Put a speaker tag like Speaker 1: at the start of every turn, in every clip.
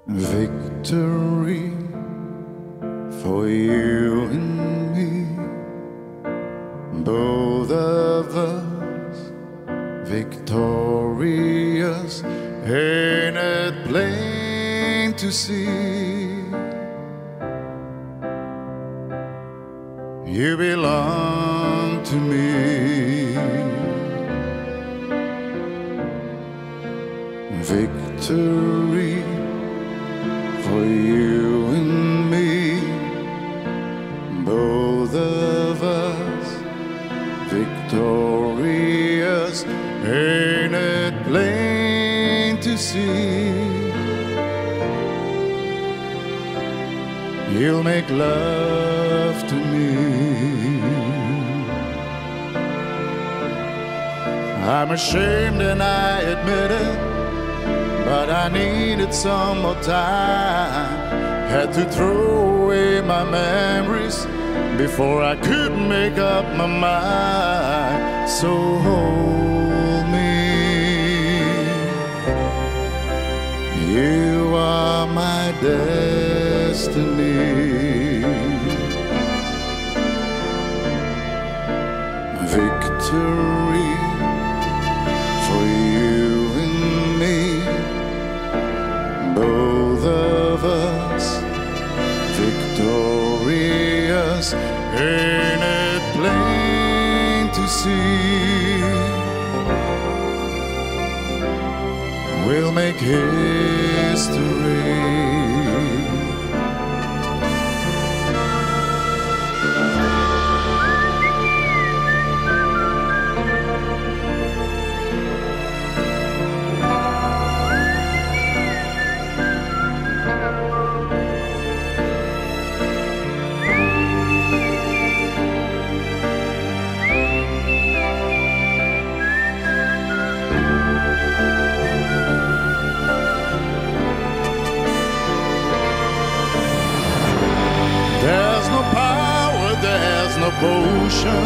Speaker 1: Victory for you and me, both of us victorious, ain't it plain to see? You belong to me. Victory for you and me, both of us victorious, ain't it plain to see? You'll make love to me. I'm ashamed and I admit it, but I needed some more time. Had to throw away my memories before I could make up my mind. So hold me, you are my destiny. Victory for you and me, both of us victorious, ain't it plain to see? We'll make history. There's no power, there's no potion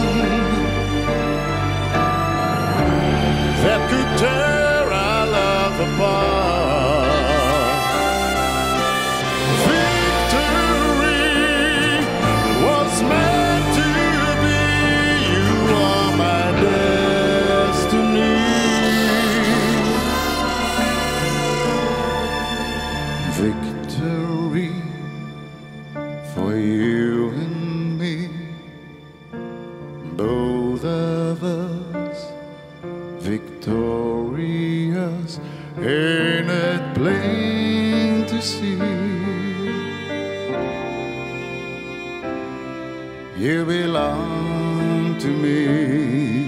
Speaker 1: that could tear our love apart. Victory was meant to be. You are my destiny. Victory for you and me, both of us victorious, ain't it plain to see? You belong to me.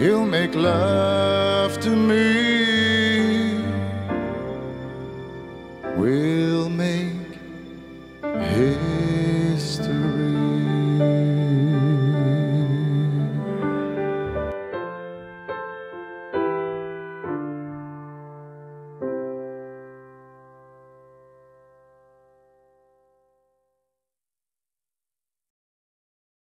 Speaker 1: You'll make love to me.